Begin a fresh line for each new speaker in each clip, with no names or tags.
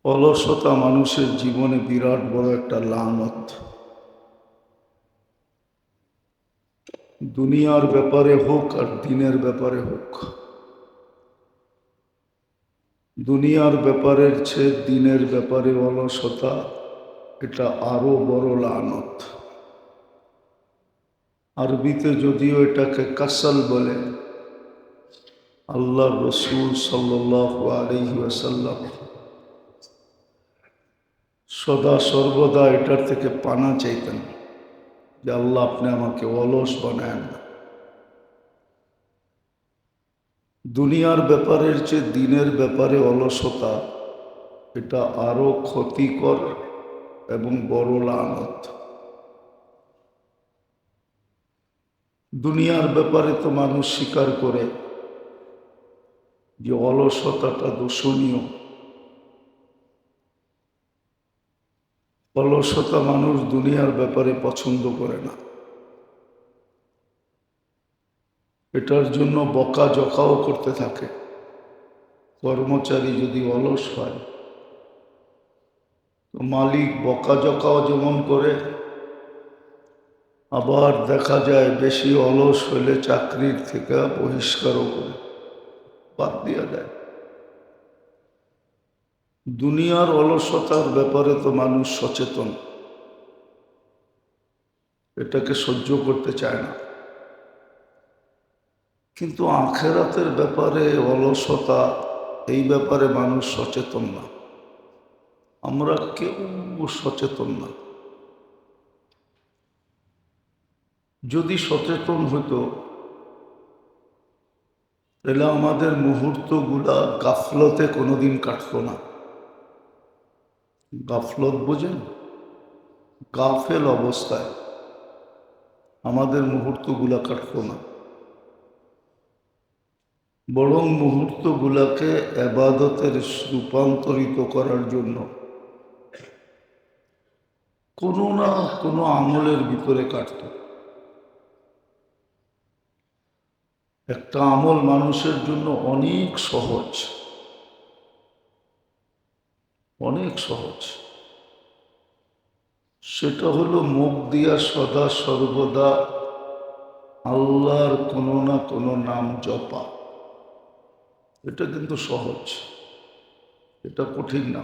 অলসতা মানুষের জীবনে বিরাট বড় একটা লানত। দুনিয়ার ব্যাপারে হোক আর দিনের ব্যাপারে হোক, দুনিয়ার ব্যাপারের চেয়ে দিনের ব্যাপারে অলসতা এটা আরো বড় লানত। আরবিতে যদিও এটাকে কাসাল বলে, আল্লাহ রসুল সাল্লাল্লাহু আলাইহি ওয়াসাল্লাম সদা সর্বদা এটার থেকে পানা চাইতেন যে আল্লাহ আপনি আমাকে অলস বানায়েন না। দুনিয়ার ব্যাপারের চেয়ে দিনের ব্যাপারে অলসতা এটা আরো ক্ষতিকর এবং বড় লানত। দুনিয়ার ব্যাপারে তো মানুষ স্বীকার করে যে অলসতাটা দূষণীয়। অলসতা মানুষ দুনিয়ার ব্যাপারে পছন্দ করে না। এটার জন্য বকাঝকাও করতে থাকে। কর্মচারী যদি অলস হয় তো মালিক বকাঝকাও যেমন করে, আবার দেখা যায় বেশি অলস হলে চাকরির থেকে বহিষ্কারও করে, বাদ দিয়া দেয়। দুনিয়ার অলসতার ব্যাপারে তো মানুষ সচেতন, এটাকে সহ্য করতে চায় না। কিন্তু আখেরাতের ব্যাপারে অলসতা, এই ব্যাপারে মানুষ সচেতন না। আমরা কেউ সচেতন না। যদি সচেতন হতো তাহলে আমাদের মুহূর্তগুলা গাফলতে কোনোদিন কাটতো না। গাফলত বোঝেন? গাফেল অবস্থায় আমাদের মুহূর্তগুলা কাটতো না, বরং মুহূর্তগুলাকে ইবাদতের রূপান্তরিত করার জন্য কোনো না কোনো আমলের ভিতরে কাটত। একটা আমল মানুষের জন্য অনেক সহজ, অনেক সহজ। সেটা হলো মুখ দিয়া সদা সর্বদা আল্লাহর কোনো না কোনো নাম জপা। এটা কিন্তু সহজ, এটা কঠিন না।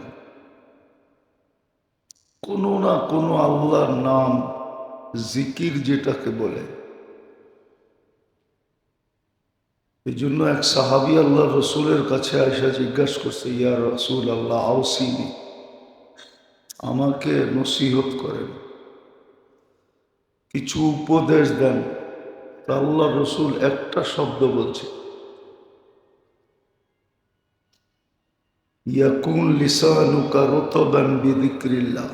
কোনো না কোনো আল্লাহর নাম, জিকির যেটাকে বলে। এই জন্য এক সাহাবী আল্লাহ রসুলের কাছে আয়সা জিজ্ঞাসা করছে, ইয়া রসুল আল্লাহ আউসিনি, আমাকে নসিহত করেন, কিছু উপদেশ দেন। তা আল্লাহ রসুল একটা শব্দ বলছে, ইয়াকুন লিসানুকা রতবান বিযিকরিল্লাহ,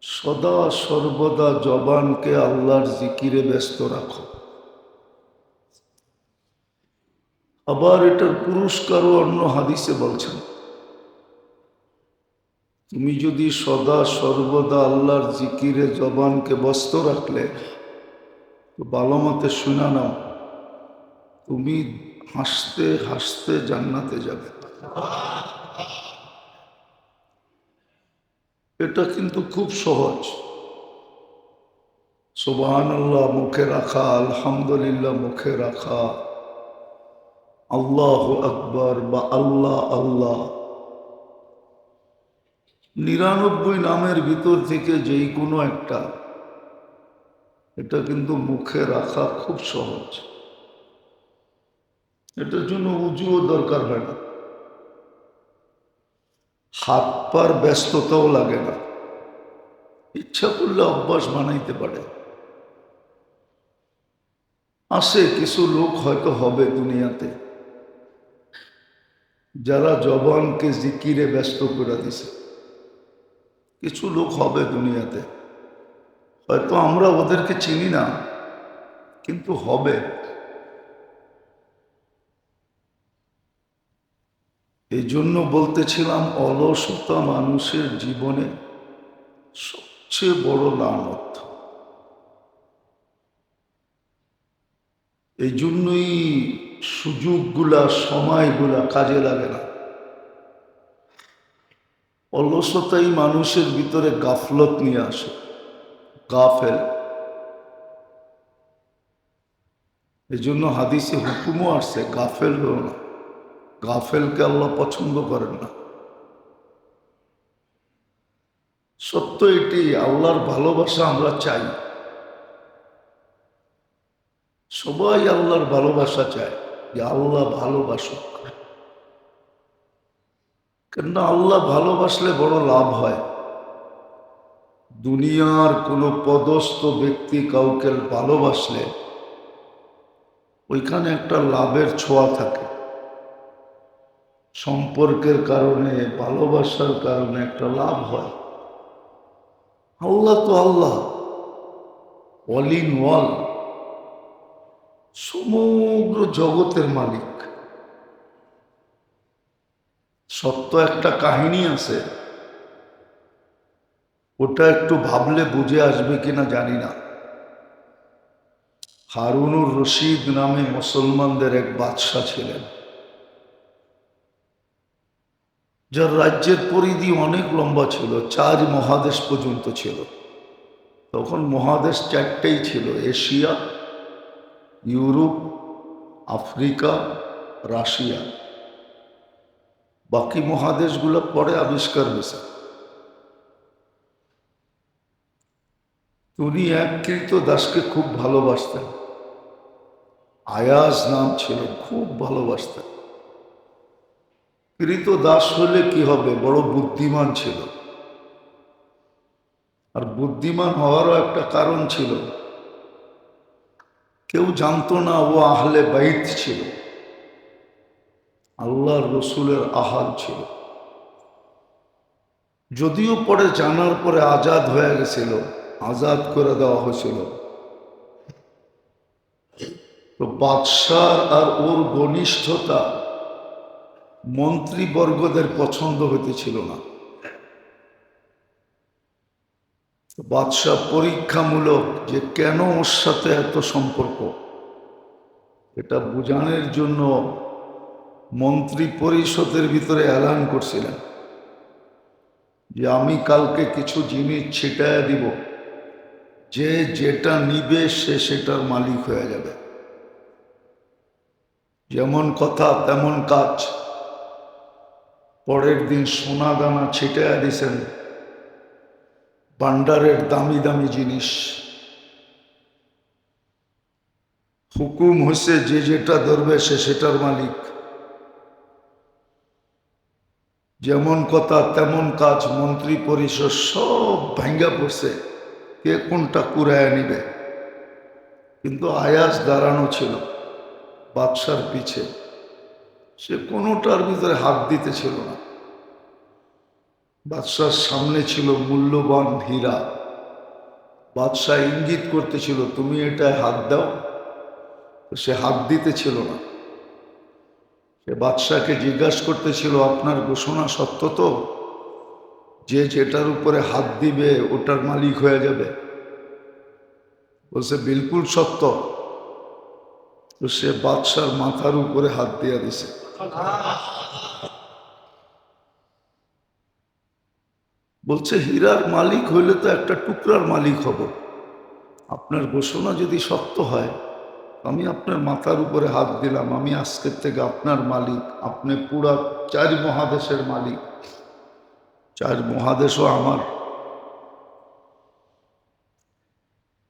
সদা সর্বদা জবানকে আল্লাহর জিকিরে ব্যস্ত রাখো। আবার এটার পুরস্কারও অন্য হাদিসে বলছেন, তুমি যদি সদা সর্বদা আল্লাহর জিকিরে জবানকে ব্যস্ত রাখলে তো ভালো মতে শুনা নাও, তুমি হাসতে হাসতে জান্নাতে যাবে। এটা কিন্তু খুব সহজ। সুবহানাল্লাহ মুখে রাখা, আলহামদুলিল্লাহ মুখে রাখা, আল্লাহু আকবার বা আল্লাহ আল্লাহ, 99 নামের ভিতর থেকে যেই কোনো একটা, এটা কিন্তু মুখে রাখা খুব সহজ। এটার জন্য উজুও দরকার হয় না, হাত পার ব্যস্ততাও লাগে না। ইচ্ছা করলে অভ্যাস বানাইতে পারে। আসে কিছু লোক হয়তো হবে দুনিয়াতে যারা জবানকে জিকিরে ব্যস্ত করে দিছে। কিছু লোক হবে দুনিয়াতে, হয়তো আমরা ওদেরকে চিনি না, কিন্তু হবে। এই জন্য বলতেছিলাম, অলসতা মানুষের জীবনে সবচেয়ে বড় লানত। এই জন্যই সুযোগগুলা, সময়গুলা কাজে লাগে না। অলসতাই মানুষের ভিতরে গাফলত নিয়ে আসে, গাফেল। এই জন্য হাদিসে হুকুমও আসছে, গাফেল হও না। গাফেলকে আল্লাহ পছন্দ করেন না। সত্য এটি, আল্লাহর ভালোবাসা আমরা চাই, সবাই আল্লাহর ভালোবাসা চায়, যে আল্লাহ ভালোবাসুক। কেননা আল্লাহ ভালোবাসলে বড় লাভ হয়। দুনিয়ার কোনো পদস্থ ব্যক্তি কাউকে ভালোবাসলে ওইখানে একটা লাভের ছোঁয়া থাকে। সম্পর্কের কারণে, ভালোবাসার কারণে একটা লাভ হয়। আল্লাহ তো আল্লাহ, অল ইন ওয়াল, সমগ্র জগতের মালিক। সত্য একটা কাহিনী আছে, ওটা একটু ভাবলে বুঝে আসবে কিনা জানি না। হারুনুর রশিদ নামে মুসলমানদের এক বাদশা ছিলেন, যার রাজ্যের পরিধি অনেক লম্বা ছিল, 4 মহাদেশ পর্যন্ত ছিল। তখন মহাদেশ 4টেই ছিল, এশিয়া, ইউরোপ, আফ্রিকা, রাশিয়া। বাকি মহাদেশগুলো পরে আবিষ্কার হয়েছে। উনি এক কৃতদাসকে খুব ভালোবাসতেন, আয়াজ নাম ছিল, খুব ভালোবাসতেন। কৃতদাস হলে কি হবে, বড় বুদ্ধিমান ছিল। আর বুদ্ধিমান হওয়ারও একটা কারণ ছিল, কেউ জানতো না ও আহলে বাইত ছিল, আল্লাহর রসুলের আহাল ছিল। যদিও পরে জানার পরে আজাদ হয়ে গেছিল, আজাদ করে দেওয়া হয়েছিল, তো বাদশাহ আর ওর ঘনিষ্ঠতা মন্ত্রীবর্গদের পছন্দ হইতেছিল না। বাদশাহ পরীক্ষামূলক যে কেন ওর সাথে এত সম্পর্ক, এটা বোঝানোর জন্য মন্ত্রী পরিষদের ভিতরে এলান করছিলেন যে আমি কালকে কিছু জিনিস ছিটায় দিব, যে যেটা নিবে সে সেটার মালিক হয়ে যাবে। যেমন কথা তেমন কাজ। পরের দিন সোনা দানা ছিটায় দিছেন, ভান্ডারের দামি দামি জিনিস। হুকুম হয়েছে যে যেটা ধরবে সে সেটার মালিক। যেমন কথা তেমন কাজ, মন্ত্রী পরিষদ সব ভাঙ্গা পড়ছে, কে কোনটা কুড়ায় নিবে। কিন্তু আয়াজ দাঁড়ানো ছিল বাদশার পিছে, সে কোনোটার ভিতরে হাত দিতেছিল না। বাদশার সামনে ছিল মূল্যবান হীরা, বাদশাহ ইঙ্গিত করতেছিল তুমি এটায় হাত দাও, সে হাত দিতেছিল না। সে বাদশাকে জিজ্ঞাসা করতেছিল আপনার ঘোষণা সত্য তো, যে যেটার উপরে হাত দিবে ওটার মালিক হয়ে যাবে? বলছে বিলকুল সত্য। তো সে বাদশার মাথার উপরে হাত দিয়ে দিছে। বলছে হীরার মালিক হইলে তো একটা টুকরার মালিক হব, আপনার ঘোষণা যদি সত্য হয়, আমি আপনার মাথার উপরে হাত দিলাম, আমি আজকের থেকে আপনার মালিক, আপনি পুরা 4 মহাদেশের মালিক, 4 মহাদেশও আমার।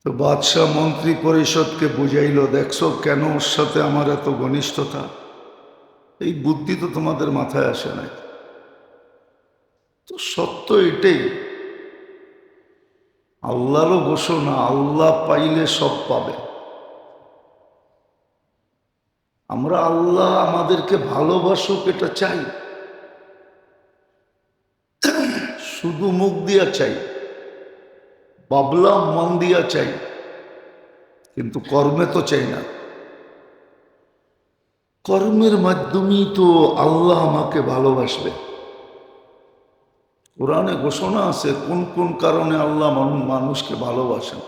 তো বাদশাহ মন্ত্রী পরিষদকে বুঝাইল, দেখছো কেন ওর সাথে আমার এত ঘনিষ্ঠতা, এই বুদ্ধি তো তোমাদের মাথায় আসে নাই। তো সত্য এটাই, আল্লাহরও ঘোষণা, আল্লাহ পাইলে সব পাবে। আমরা আল্লাহ আমাদেরকে ভালোবাসুক এটা চাই, শুধু মুখ দিয়া চাই, বাবলা মন দিয়া চাই, কিন্তু কর্মে তো চাই না। কর্মের মাধ্যমেই তো আল্লাহ আমাকে ভালোবাসবে। কোরআনে ঘোষণা আছে কোন কোন কারণে আল্লাহ মানুষকে ভালোবাসেন।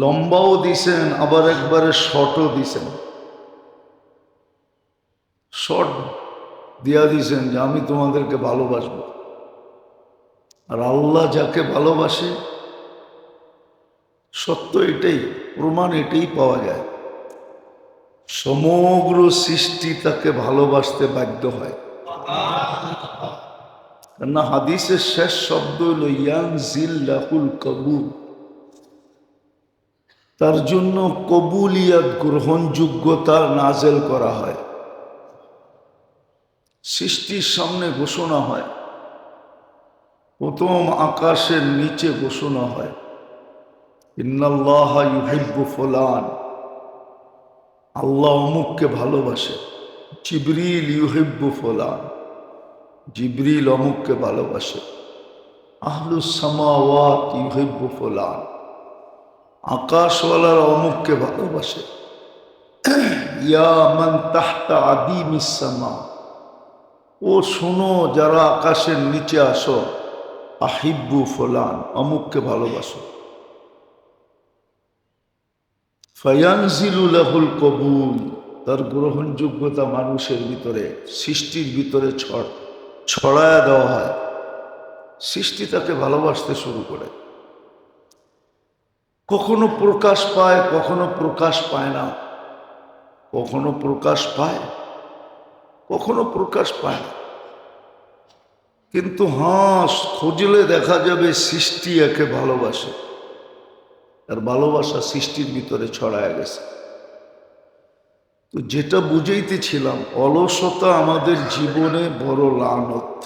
লম্বাও দিছেন, আবার একবারে শর্টও দিছেন। শর্ট দিয়া দিয়েছেন যে আমি তোমাদেরকে ভালোবাসবো। আর আল্লাহ যাকে ভালোবাসে, সত্য এটাই, প্রমাণ এটাই পাওয়া যায়, সমগ্র সৃষ্টি তাকে ভালোবাসতে বাধ্য হয়। কেননা হাদিসের শেষ শব্দ হল ইয়ানজিল্লাহুল কবুল, তার জন্য কবুলিয়াত গ্রহণযোগ্যতা নাজেল করা হয়। সৃষ্টির সামনে ঘোষণা হয়, প্রথম আকাশের নিচে ঘোষণা হয়, ইন্নাল্লাহা ইউহিব্বু ফুলান, আল্লাহ অমুককে ভালোবাসে। জিবরিল ইউহিব্বু ফুলান, জিবরিল অমুককে ভালোবাসে। আহলুস সামাওয়াত ইউহিব্বু ফুলান, আকাশওয়ালার অমুককে ভালোবাসে। ইয়া মান তাহতা আদিমিস সামা, ও শোনো যারা আকাশের নিচে আসো, আহিব্বু ফুলান, অমুককে ভালোবাসো। ফায়ানজিলু লাহুল কবুল, তার গ্রহণযোগ্যতা মানুষের ভিতরে, সৃষ্টির ভিতরে ছড়ায়া দেওয়া হয়। সৃষ্টি তাকে ভালোবাসতে শুরু করে। কখনো প্রকাশ পায়, কখনো প্রকাশ পায় না, কখনো প্রকাশ পায়, কখনো প্রকাশ পায় না। কিন্তু খুঁজলে দেখা যাবে সৃষ্টি একে ভালোবাসে, আর ভালোবাসা সৃষ্টির ভিতরে ছড়ায় গেছে। তো যেটা বুঝাইতেছিলাম, অলসতা আমাদের জীবনে বড় লানত।